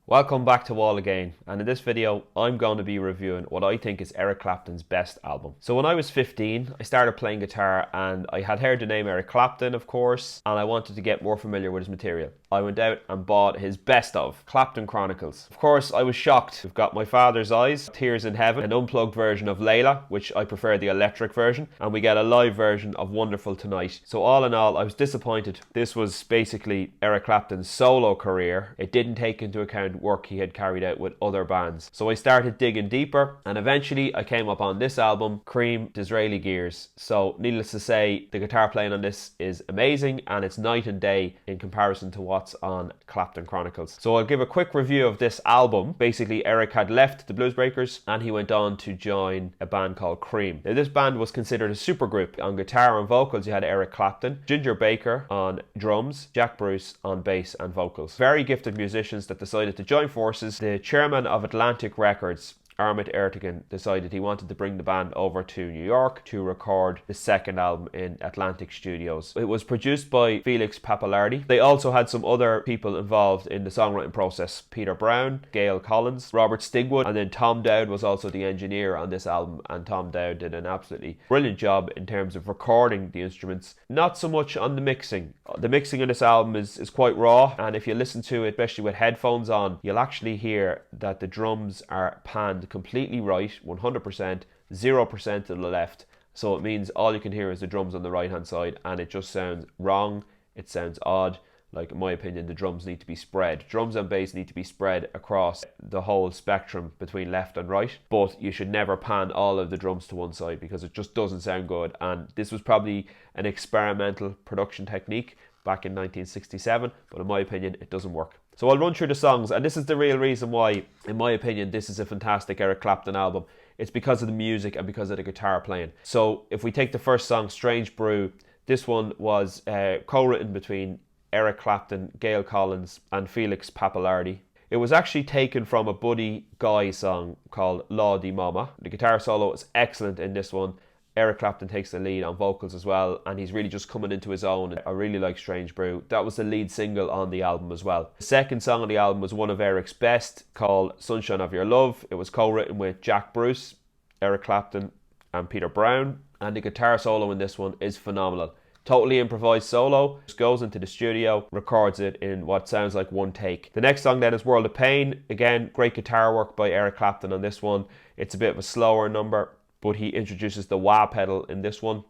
Welcome back to Wall again, and in this video I'm going to be reviewing what I think is Eric Clapton's best album. So when I was 15 I started playing guitar and I had heard the name Eric Clapton, of course, and I wanted to get more familiar with his material. I went out and bought his best of Clapton Chronicles. Of course I was shocked. We've got My Father's Eyes, Tears in Heaven, an unplugged version of Layla, which I prefer the electric version, and we get a live version of Wonderful Tonight. So all in all I was disappointed. This was basically Eric Clapton's solo career. It didn't take into account work he had carried out with other bands. So I started digging deeper and eventually I came up on this album, Cream Disraeli Gears. So needless to say, the guitar playing on this is amazing and it's night and day in comparison to what's on Clapton Chronicles. So I'll give a quick review of this album. Basically Eric had left the Bluesbreakers and he went on to join a band called Cream. Now this band was considered a supergroup. On guitar and vocals you had Eric Clapton, Ginger Baker on drums, Jack Bruce on bass and vocals. Very gifted musicians that decided to join forces. The chairman of Atlantic Records, Armit Ertegun, decided he wanted to bring the band over to New York to record the second album in Atlantic Studios. It was produced by Felix Pappalardi. They also had some other people involved in the songwriting process. Peter Brown, Gail Collins, Robert Stigwood, and then Tom Dowd was also the engineer on this album, and Tom Dowd did an absolutely brilliant job in terms of recording the instruments. Not so much on the mixing. The mixing of this album is quite raw, and if you listen to it, especially with headphones on, you'll actually hear that the drums are panned completely right, 100%, 0% to the left. So it means all you can hear is the drums on the right hand side, and it just sounds wrong, it sounds odd. Like, in my opinion, the drums need to be spread. Drums and bass need to be spread across the whole spectrum between left and right, but you should never pan all of the drums to one side because it just doesn't sound good. And this was probably an experimental production technique back in 1967, but in my opinion it doesn't work. So I'll run through the songs, and this is the real reason why, in my opinion, this is a fantastic Eric Clapton album. It's because of the music and because of the guitar playing. So if we take the first song, Strange Brew, this one was co-written between Eric Clapton, Gail Collins and Felix Pappalardi. It was actually taken from a Buddy Guy song called Law Di Mama. The guitar solo is excellent in this one. Eric Clapton takes the lead on vocals as well, and he's really just coming into his own. I really like Strange Brew. That was the lead single on the album as well. The second song on the album was one of Eric's best, called Sunshine of Your Love. It was co-written with Jack Bruce, Eric Clapton and Peter Brown, and the guitar solo in this one is phenomenal. Totally improvised solo, just goes into the studio, records it in what sounds like one take. The next song then is World of Pain. Again, great guitar work by Eric Clapton on this one. It's a bit of a slower number, but he introduces the wah pedal in this one.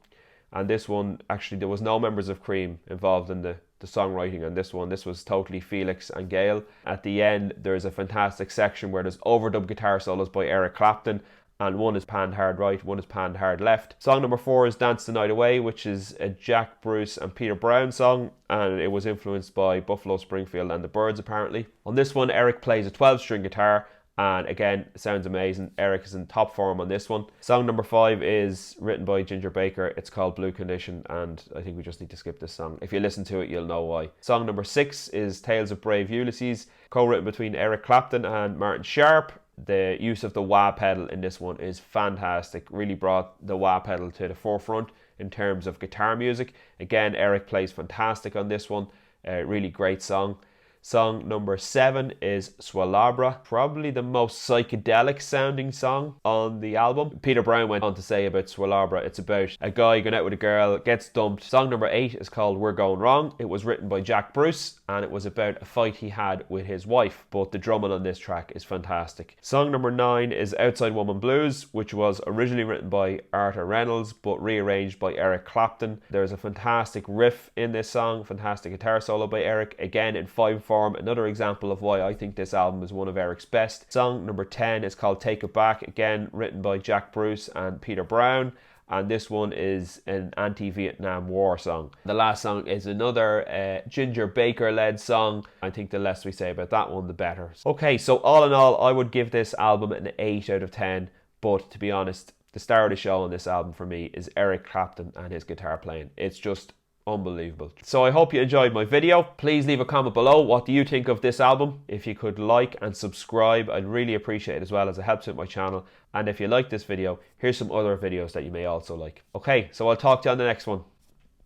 And this one, actually, there was no members of Cream involved in the songwriting on this one. This was totally Felix and Gail. At the end, there's a fantastic section where there's overdub guitar solos by Eric Clapton, and one is panned hard right, one is panned hard left. Song number 4 is Dance the Night Away, which is a Jack Bruce and Peter Brown song, and it was influenced by Buffalo Springfield and the Byrds apparently. On this one, Eric plays a 12-string guitar, and again, it sounds amazing. Eric is in top form on this one. Song number 5 is written by Ginger Baker. It's called Blue Condition, and I think we just need to skip this song. If you listen to it, you'll know why. Song number 6 is Tales of Brave Ulysses, co-written between Eric Clapton and Martin Sharp. The use of the wah pedal in this one is fantastic. Really brought the wah pedal to the forefront in terms of guitar music. Again, Eric plays fantastic on this one. Really great song. Song number 7 is Swalabra, probably the most psychedelic sounding song on the album. Peter Brown went on to say about Swalabra, it's about a guy going out with a girl, gets dumped. Song number 8 is called We're Going Wrong. It was written by Jack Bruce, and it was about a fight he had with his wife, but the drumming on this track is fantastic. Song number 9 is Outside Woman Blues, which was originally written by Arthur Reynolds, but rearranged by Eric Clapton. There's a fantastic riff in this song, fantastic guitar solo by Eric, again in 5/4. Another example of why I think this album is one of Eric's best. Song number 10 is called Take It Back, again written by Jack Bruce and Peter Brown, and this one is an anti-Vietnam War song. The last song is another Ginger Baker led song. I think the less we say about that one, the better. Okay, so all in all, I would give this album an 8 out of 10, but to be honest, the star of the show on this album for me is Eric Clapton and his guitar playing. It's just unbelievable. So I hope you enjoyed my video. Please leave a comment below. What do you think of this album? If you could like and subscribe, I'd really appreciate it, as well as it helps with my channel. And if you like this video, here's some other videos that you may also like. Okay, so I'll talk to you on the next one.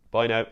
Bye now.